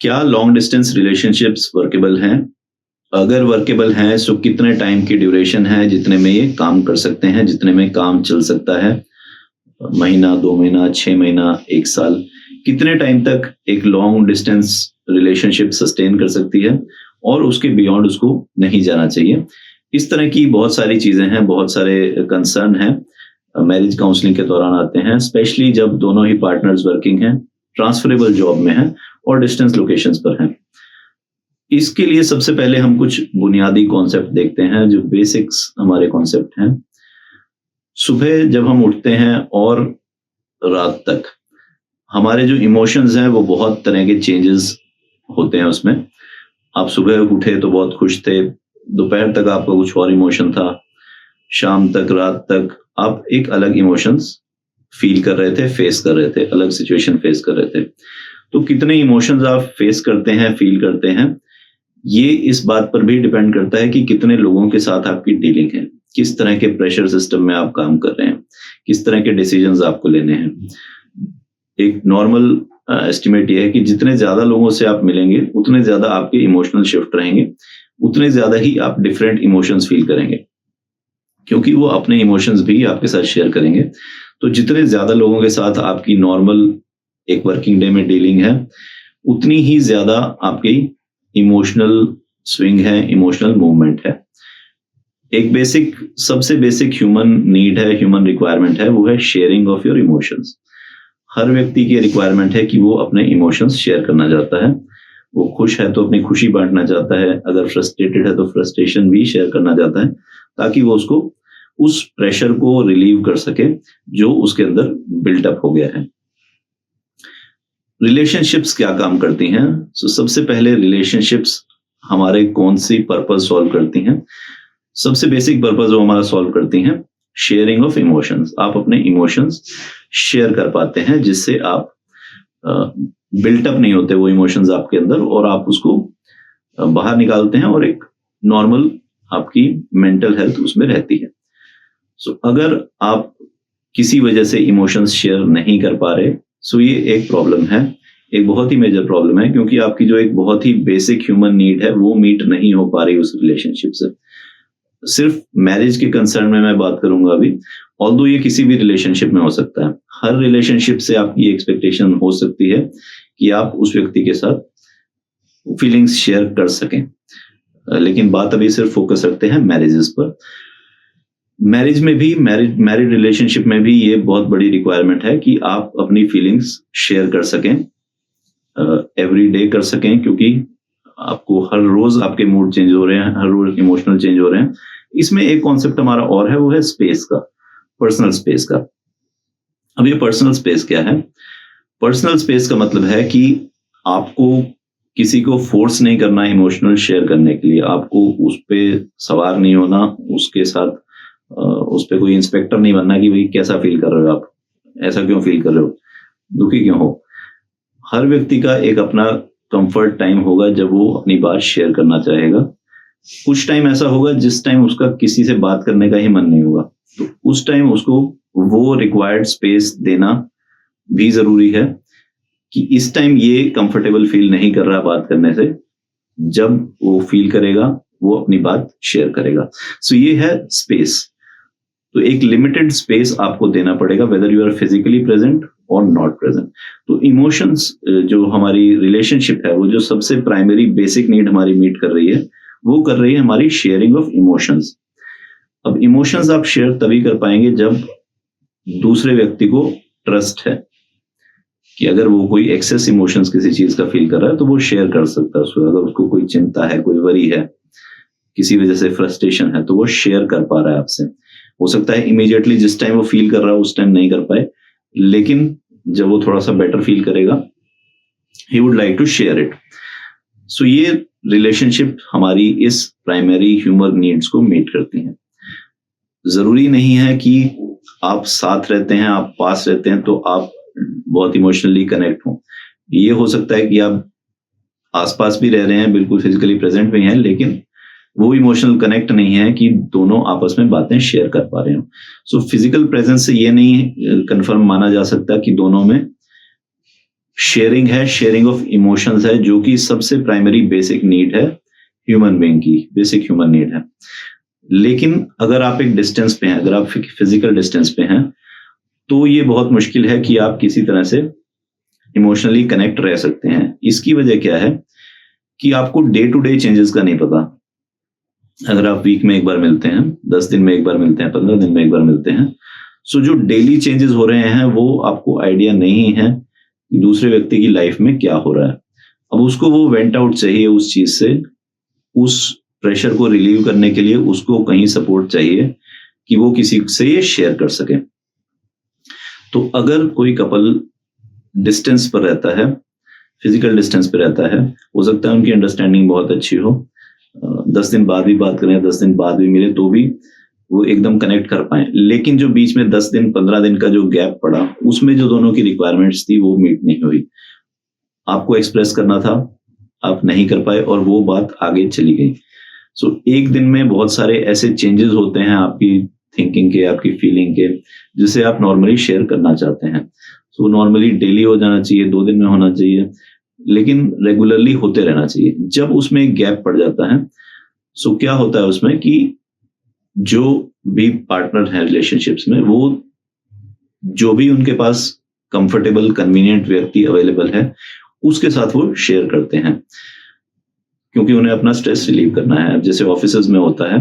क्या long distance relationships workable हैं? अगर वर्केबल हैं तो कितने टाइम की ड्यूरेशन है जितने में ये काम कर सकते हैं, जितने में काम चल सकता है? महीना, 2 महीना, 6 महीना, 1 साल, कितने टाइम तक एक लॉन्ग डिस्टेंस रिलेशनशिप सस्टेन कर सकती है और उसके बियॉन्ड उसको नहीं जाना चाहिए। इस तरह की बहुत सारी चीजें हैं, बहुत सारे कंसर्न हैं मैरिज काउंसलिंग के दौरान आते हैं, स्पेशली जब दोनों ही पार्टनर्स वर्किंग हैं, ट्रांसफरेबल जॉब में हैं और डिस्टेंस लोकेशंस पर हैं। इसके लिए सबसे पहले हम कुछ बुनियादी कॉन्सेप्ट देखते हैं, जो बेसिक्स हमारे कॉन्सेप्ट हैं। सुबह जब हम उठते हैं और रात तक हमारे जो इमोशंस हैं वो बहुत तरह के चेंजेस होते हैं उसमें। आप सुबह उठे तो बहुत खुश थे, दोपहर तक आपका कुछ और इमोशन था, शाम तक, रात तक आप एक अलग इमोशंस फील कर रहे थे, फेस कर रहे थे, अलग सिचुएशन फेस कर रहे थे। तो कितने इमोशंस आप फेस करते हैं, फील करते हैं, ये इस बात पर भी डिपेंड करता है कि कितने लोगों के साथ आपकी डीलिंग है, किस तरह के प्रेशर सिस्टम में आप काम कर रहे हैं, किस तरह के डिसीजंस आपको लेने हैं। एक नॉर्मल एस्टिमेट ये है कि जितने ज्यादा लोगों से आप मिलेंगे उतने ज्यादा आपके इमोशनल शिफ्ट रहेंगे, उतने ज्यादा ही आप डिफरेंट इमोशंस फील करेंगे, क्योंकि वो अपने इमोशंस भी आपके साथ शेयर करेंगे। तो जितने ज्यादा लोगों के साथ आपकी नॉर्मल एक वर्किंग डे में डीलिंग है, उतनी ही ज्यादा आपकी इमोशनल स्विंग है, इमोशनल मूवमेंट है। एक बेसिक, सबसे बेसिक ह्यूमन नीड है, ह्यूमन रिक्वायरमेंट है, वो है शेयरिंग ऑफ योर इमोशंस। हर व्यक्ति की रिक्वायरमेंट है कि वो अपने इमोशंस शेयर करना चाहता है। वो खुश है तो अपनी खुशी बांटना चाहता है, अगर फ्रस्ट्रेटेड है तो फ्रस्ट्रेशन भी शेयर करना चाहता है, ताकि वो उसको उस प्रेशर को रिलीव कर सके जो उसके अंदर बिल्टअप हो गया है। रिलेशनशिप्स क्या काम करती हैं? सबसे पहले रिलेशनशिप्स हमारे कौन सी पर्पस सॉल्व करती हैं? सबसे बेसिक पर्पस जो हमारा सॉल्व करती हैं, शेयरिंग ऑफ इमोशंस। आप अपने इमोशंस शेयर कर पाते हैं, जिससे आप बिल्टअप नहीं होते वो इमोशंस आपके अंदर, और आप उसको बाहर निकालते हैं और एक नॉर्मल आपकी मेंटल हेल्थ उसमें रहती है। अगर आप किसी वजह से इमोशंस शेयर नहीं कर पा रहे, ये एक प्रॉब्लम है, एक बहुत ही मेजर प्रॉब्लम है, क्योंकि आपकी जो एक बहुत ही बेसिक ह्यूमन नीड है वो मीट नहीं हो पा रही उस रिलेशनशिप से। सिर्फ मैरिज के कंसर्न में मैं बात करूंगा अभी, ऑल्दो ये किसी भी रिलेशनशिप में हो सकता है। हर रिलेशनशिप से आपकी एक्सपेक्टेशन हो सकती है कि आप उस व्यक्ति के साथ फीलिंग्स शेयर कर सकें, लेकिन बात अभी सिर्फ फोकस रखते हैं मैरिजेस पर। मैरिज में भी, मैरिड रिलेशनशिप में भी ये बहुत बड़ी रिक्वायरमेंट है कि आप अपनी फीलिंग्स शेयर कर सकें, एवरी डे कर सकें, क्योंकि आपको हर रोज आपके मूड चेंज हो रहे हैं, हर रोज इमोशनल चेंज हो रहे हैं। इसमें एक कॉन्सेप्ट हमारा और है, वो है स्पेस का, पर्सनल स्पेस का। अब ये पर्सनल स्पेस क्या है? पर्सनल स्पेस का मतलब है कि आपको किसी को फोर्स नहीं करना इमोशनल शेयर करने के लिए, आपको उस पर सवार नहीं होना, उसके साथ उस पर कोई इंस्पेक्टर नहीं बनना कि भाई कैसा फील कर रहे हो आप, ऐसा क्यों फील कर रहे हो, दुखी क्यों हो। हर व्यक्ति का एक अपना कंफर्ट टाइम होगा जब वो अपनी बात शेयर करना चाहेगा। कुछ टाइम ऐसा होगा जिस टाइम उसका किसी से बात करने का ही मन नहीं होगा, तो उस टाइम उसको वो रिक्वायर्ड स्पेस देना भी जरूरी है कि इस टाइम ये कंफर्टेबल फील नहीं कर रहा बात करने से, जब वो फील करेगा वो अपनी बात शेयर करेगा। ये है स्पेस। तो एक लिमिटेड स्पेस आपको देना पड़ेगा, whether you are physically present और नॉट प्रेजेंट। तो इमोशंस, जो हमारी रिलेशनशिप है, वो जो सबसे प्राइमरी बेसिक नीड हमारी मीट कर रही है, वो कर रही है हमारी शेयरिंग ऑफ इमोशंस। अब इमोशंस आप शेयर तभी कर पाएंगे जब दूसरे व्यक्ति को ट्रस्ट है कि अगर वो कोई एक्सेस इमोशंस किसी चीज का फील कर रहा है तो वो शेयर कर सकता है उसको। अगर उसको कोई चिंता है, कोई वरी है, किसी वजह से फ्रस्ट्रेशन है, तो वो शेयर कर पा रहा है आपसे। हो सकता है इमीडिएटली जिस टाइम वो फील कर रहा है उस टाइम नहीं कर पाए, लेकिन जब वो थोड़ा सा बेटर फील करेगा, he would like to share it. ये रिलेशनशिप हमारी इस प्राइमरी ह्यूमन नीड्स को मीट करती हैं। जरूरी नहीं है कि आप साथ रहते हैं, आप पास रहते हैं तो आप बहुत इमोशनली कनेक्ट हो। ये हो सकता है कि आप आसपास भी रह रहे हैं, बिल्कुल फिजिकली प्रेजेंट भी हैं, लेकिन वो इमोशनल कनेक्ट नहीं है कि दोनों आपस में बातें शेयर कर पा रहे हो। फिजिकल प्रेजेंस से ये नहीं कंफर्म माना जा सकता कि दोनों में शेयरिंग है, शेयरिंग ऑफ इमोशंस है, जो कि सबसे प्राइमरी बेसिक नीड है ह्यूमन बीइंग की, बेसिक ह्यूमन नीड है। लेकिन अगर आप एक डिस्टेंस पे हैं, अगर आप फिजिकल डिस्टेंस पे हैं, तो ये बहुत मुश्किल है कि आप किसी तरह से इमोशनली कनेक्ट रह सकते हैं। इसकी वजह क्या है कि आपको डे टू डे चेंजेस का नहीं पता। अगर आप वीक में एक बार मिलते हैं, 10 दिन में एक बार मिलते हैं, 15 दिन में एक बार मिलते हैं, सो जो डेली चेंजेस हो रहे हैं वो आपको आइडिया नहीं है कि दूसरे व्यक्ति की लाइफ में क्या हो रहा है। अब उसको वो वेंट आउट चाहिए उस चीज से, उस प्रेशर को रिलीव करने के लिए उसको कहीं सपोर्ट चाहिए कि वो किसी से ये शेयर कर सके। तो अगर कोई कपल डिस्टेंस पर रहता है, फिजिकल डिस्टेंस पे रहता है, हो सकता है उनकी अंडरस्टैंडिंग बहुत अच्छी हो, 10 दिन बाद भी बात करें, 10 दिन बाद भी मिले तो भी वो एकदम कनेक्ट कर पाए। लेकिन जो बीच में 10 दिन 15 दिन का जो गैप पड़ा, उसमें जो दोनों की रिक्वायरमेंट्स थी वो मीट नहीं हुई। आपको एक्सप्रेस करना था, आप नहीं कर पाए और वो बात आगे चली गई। सो एक दिन में बहुत सारे ऐसे चेंजेस होते हैं आपकी थिंकिंग के, आपकी फीलिंग के, जिसे आप नॉर्मली शेयर करना चाहते हैं। सो नॉर्मली डेली हो जाना चाहिए, 2 दिन में होना चाहिए, लेकिन रेगुलरली होते रहना चाहिए। जब उसमें एक गैप पड़ जाता है, सो क्या होता है उसमें कि जो भी पार्टनर है रिलेशनशिप्स में, वो जो भी उनके पास कंफर्टेबल कन्वीनियंट व्यक्ति अवेलेबल है उसके साथ वो शेयर करते हैं, क्योंकि उन्हें अपना स्ट्रेस रिलीव करना है। जैसे ऑफिसेज में होता है,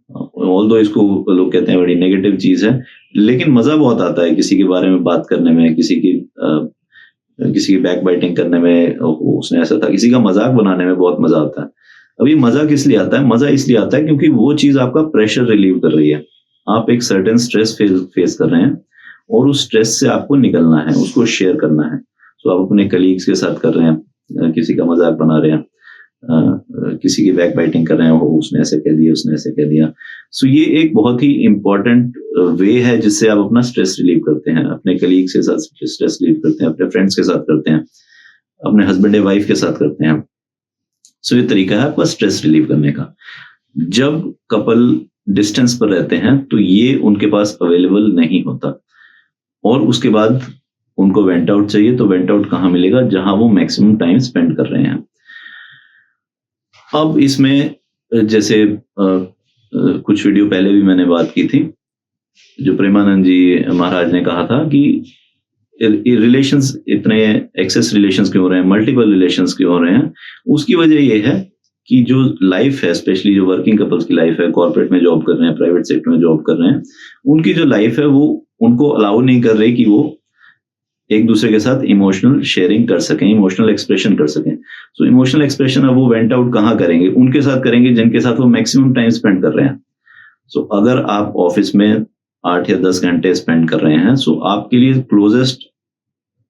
ऑल्दो इसको लोग कहते हैं बड़ी नेगेटिव चीज है, लेकिन मजा बहुत आता है किसी के बारे में बात करने में, किसी की बैक बाइटिंग करने में, उसने ऐसा था, किसी का मजाक बनाने में बहुत मजा आता है। अब ये मजा किस लिए आता है? मजा इसलिए आता है क्योंकि वो चीज आपका प्रेशर रिलीव कर रही है। आप एक सर्टेन स्ट्रेस फेस कर रहे हैं और उस स्ट्रेस से आपको निकलना है, उसको शेयर करना है। तो आप अपने कलीग्स के साथ कर रहे हैं, किसी का मजाक बना रहे हैं, किसी की बैक बाइटिंग कर रहे हैं, उसने ऐसे कह दिया, उसने ऐसे कह दिया। सो ये एक बहुत ही इंपॉर्टेंट वे है जिससे आप अपना स्ट्रेस रिलीव करते हैं। अपने कलीग्स के साथ स्ट्रेस रिलीव करते हैं, अपने फ्रेंड्स के साथ करते हैं, अपने हस्बैंड या वाइफ के साथ करते हैं। सो ये तरीका है आपका स्ट्रेस रिलीव करने का। जब कपल डिस्टेंस पर रहते हैं तो ये उनके पास अवेलेबल नहीं होता, और उसके बाद उनको वेंट आउट चाहिए। तो वेंट आउट कहाँ मिलेगा? जहां वो मैक्सिमम टाइम स्पेंड कर रहे हैं। अब इसमें जैसे कुछ वीडियो पहले भी मैंने बात की थी, जो प्रेमानंद जी महाराज ने कहा था कि रिलेशंस इतने एक्सेस रिलेशंस क्यों हो रहे हैं, मल्टीपल रिलेशंस क्यों हो रहे हैं? उसकी वजह ये है कि जो लाइफ है, स्पेशली जो वर्किंग कपल्स की लाइफ है, कॉर्पोरेट में जॉब कर रहे हैं, प्राइवेट सेक्टर में जॉब कर रहे हैं, उनकी जो लाइफ है वो उनको अलाउ नहीं कर रही कि वो एक दूसरे के साथ इमोशनल शेयरिंग कर सकें, इमोशनल एक्सप्रेशन कर सकें। सो इमोशनल एक्सप्रेशन अब वो वेंट आउट कहाँ करेंगे? उनके साथ करेंगे जिनके साथ वो मैक्सिमम टाइम स्पेंड कर रहे हैं। सो अगर आप ऑफिस में 8 या 10 घंटे स्पेंड कर रहे हैं, सो आपके लिए क्लोजेस्ट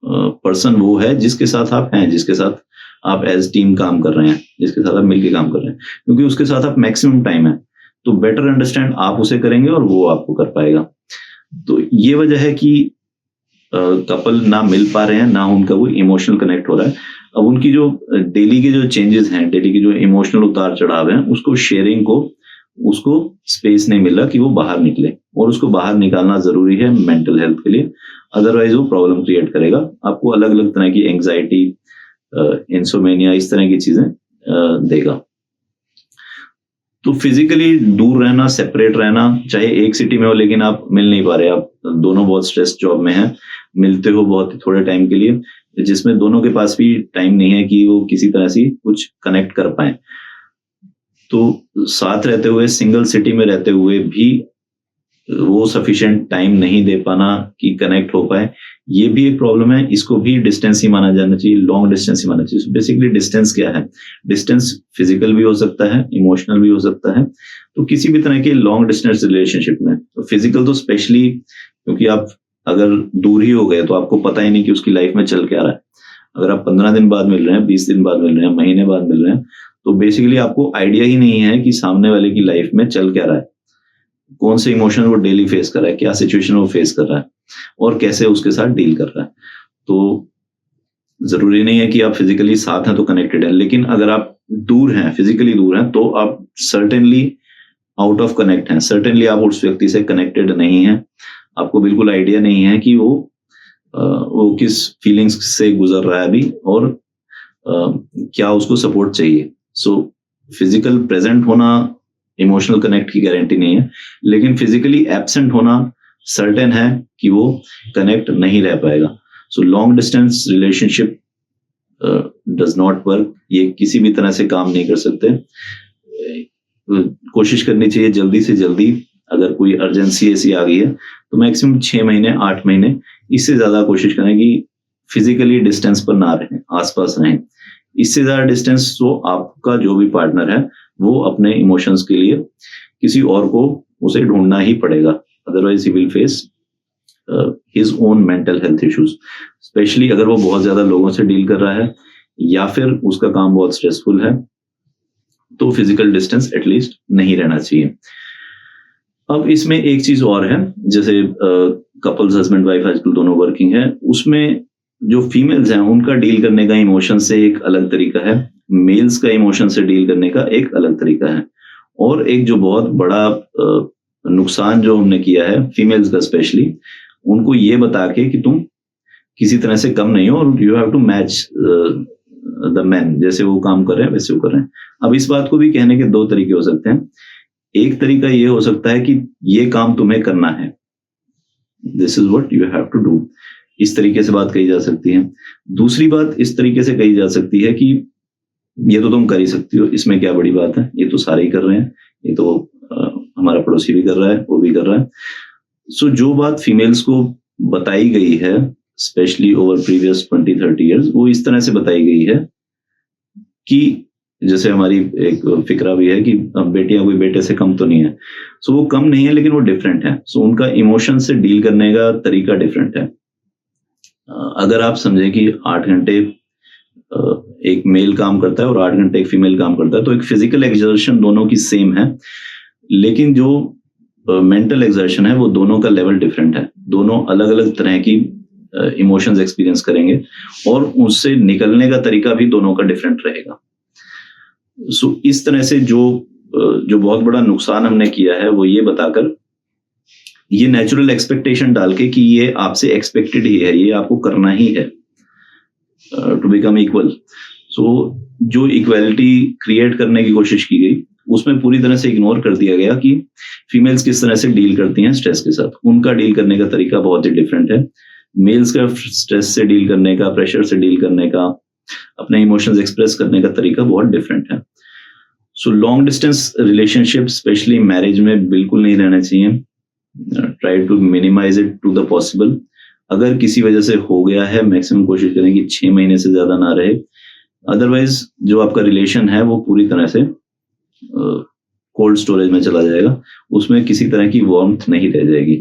पर्सन वो है जिसके साथ आप हैं, जिसके साथ आप एज टीम काम कर रहे हैं, जिसके साथ आप मिलकर काम कर रहे हैं, क्योंकि उसके साथ आप मैक्सिमम टाइम है। तो बेटर अंडरस्टैंड आप उसे करेंगे और वो आपको कर पाएगा। तो ये वजह है कि कपल ना मिल पा रहे हैं, ना उनका कोई इमोशनल कनेक्ट हो रहा है। अब उनकी जो डेली के जो चेंजेस हैं, डेली के जो इमोशनल उतार चढ़ाव हैं, उसको शेयरिंग को, उसको स्पेस नहीं मिल रहा कि वो बाहर निकले, और उसको बाहर निकालना जरूरी है मेंटल हेल्थ के लिए। अदरवाइज वो प्रॉब्लम क्रिएट करेगा, आपको अलग अलग तरह की एंग्जाइटी, इंसोमेनिया, इस तरह की चीजें देगा। तो फिजिकली दूर रहना, सेपरेट रहना, चाहे एक सिटी में हो लेकिन आप मिल नहीं पा रहे, आप दोनों बहुत स्ट्रेस जॉब में हैं, मिलते हो बहुत ही थोड़े टाइम के लिए, जिसमें दोनों के पास भी टाइम नहीं है कि वो किसी तरह से कुछ कनेक्ट कर पाए। तो साथ रहते हुए, सिंगल सिटी में रहते हुए भी वो सफिशिएंट टाइम नहीं दे पाना कि कनेक्ट हो पाए, ये भी एक प्रॉब्लम है। इसको भी डिस्टेंस ही माना जाना चाहिए, लॉन्ग डिस्टेंस ही माना चाहिए। बेसिकली डिस्टेंस क्या है? डिस्टेंस फिजिकल भी हो सकता है, इमोशनल भी हो सकता है। तो किसी भी तरह के लॉन्ग डिस्टेंस रिलेशनशिप में, तो फिजिकल तो स्पेशली, क्योंकि आप अगर दूर ही हो गए तो आपको पता ही नहीं कि उसकी लाइफ में चल क्या रहा है। अगर आप 15 दिन बाद मिल रहे हैं, 20 दिन बाद मिल रहे हैं, महीने बाद मिल रहे हैं, तो बेसिकली आपको आइडिया ही नहीं है कि सामने वाले की लाइफ में चल क्या रहा है, कौन से इमोशन वो डेली फेस कर रहा है, क्या सिचुएशन वो फेस कर रहा है, और कैसे उसके साथ डील कर रहा है। तो जरूरी नहीं है कि आप फिजिकली साथ हैं तो कनेक्टेड हैं, लेकिन अगर आप दूर हैं, फिजिकली दूर हैं, तो आप सर्टेनली आउट ऑफ कनेक्ट हैं, सर्टेनली आप उस व्यक्ति से कनेक्टेड नहीं हैं। आपको बिल्कुल आइडिया नहीं है कि वो वो किस फीलिंग्स से गुजर रहा है अभी, और क्या उसको सपोर्ट चाहिए। सो फिजिकल प्रेजेंट होना इमोशनल कनेक्ट की गारंटी नहीं है, लेकिन फिजिकली एब्सेंट होना सर्टेन है कि वो कनेक्ट नहीं रह पाएगा। सो long distance relationship does not work, ये किसी भी तरह से काम नहीं कर सकते। कोशिश करनी चाहिए जल्दी से जल्दी, अगर कोई अर्जेंसी ऐसी आ गई है तो मैक्सिमम 6 महीने 8 महीने, इससे ज्यादा कोशिश करें कि फिजिकली डिस्टेंस पर ना रहें, आसपास रहें। इससे ज्यादा डिस्टेंस तो आपका जो भी पार्टनर है वो अपने इमोशंस के लिए किसी और को उसे ढूंढना ही पड़ेगा, otherwise he will face his own mental health issues. Specially अगर वो बहुत ज्यादा लोगों से डील कर रहा है या फिर उसका काम बहुत स्ट्रेसफुल है, तो फिजिकल डिस्टेंस एटलीस्ट नहीं रहना चाहिए। अब इसमें एक चीज और है, जैसे कपल्स हस्बैंड वाइफ आजकल दोनों वर्किंग है, उसमें जो फीमेल्स हैं उनका डील करने का इमोशन से एक अलग तरीका है, मेल्स का इमोशन से डील करने का एक अलग तरीका है। और एक जो बहुत बड़ा नुकसान जो हमने किया है फीमेल्स का स्पेशली, उनको ये बता के कि तुम किसी तरह से कम नहीं हो और you have to match the man, जैसे वो काम कर रहे हैं वैसे वो कर रहे हैं। अब इस बात को भी कहने के दो तरीके हो सकते हैं। एक तरीका ये हो सकता है कि ये काम तुम्हें करना है, this is what you have to do, इस तरीके से बात कही जा सकती है। दूसरी बात इस तरीके से कही जा सकती है कि ये तो तुम कर ही सकती हो, इसमें क्या बड़ी बात है, ये तो सारे ही कर रहे हैं, ये तो हमारा पड़ोसी भी कर रहा है, वो भी कर रहा है। सो जो बात फीमेल्स को बताई गई है स्पेशली ओवर प्रीवियस 20-30 ईयर्स, वो इस तरह से बताई गई है कि जैसे हमारी एक फिक्रा भी है कि बेटियां कोई बेटे से कम तो नहीं है। सो वो कम नहीं है लेकिन वो डिफरेंट है। सो उनका इमोशन से डील करने का तरीका डिफरेंट है। अगर आप समझें कि 8 घंटे एक मेल काम करता है और 8 घंटे एक फीमेल काम करता है, तो एक फिजिकल एक्सर्शन दोनों की सेम है, लेकिन जो मेंटल एक्सर्शन है वो दोनों का लेवल डिफरेंट है। दोनों अलग अलग तरह की इमोशंस एक्सपीरियंस करेंगे और उससे निकलने का तरीका भी दोनों का डिफरेंट रहेगा। सो इस तरह से जो बहुत बड़ा नुकसान हमने किया है वो ये बताकर, ये नेचुरल एक्सपेक्टेशन डाल के कि ये आपसे एक्सपेक्टेड ही है, ये आपको करना ही है टू बिकम इक्वल। सो जो इक्वालिटी क्रिएट करने की कोशिश की गई उसमें पूरी तरह से इग्नोर कर दिया गया कि फीमेल्स किस तरह से डील करती हैं स्ट्रेस के साथ। उनका डील करने का तरीका बहुत ही डिफरेंट है। मेल्स का स्ट्रेस से डील करने का, प्रेशर से डील करने का, अपने इमोशंस एक्सप्रेस करने का तरीका बहुत डिफरेंट है। So long distance relationship specially marriage में बिल्कुल नहीं रहना चाहिए। Try to minimise it to the possible. अगर किसी वजह से हो गया है, मैक्सिमम कोशिश करें कि 6 महीने से ज्यादा ना रहे, अदरवाइज जो आपका रिलेशन है वो पूरी तरह से कोल्ड स्टोरेज में चला जाएगा, उसमें किसी तरह की वार्मथ नहीं रह जाएगी।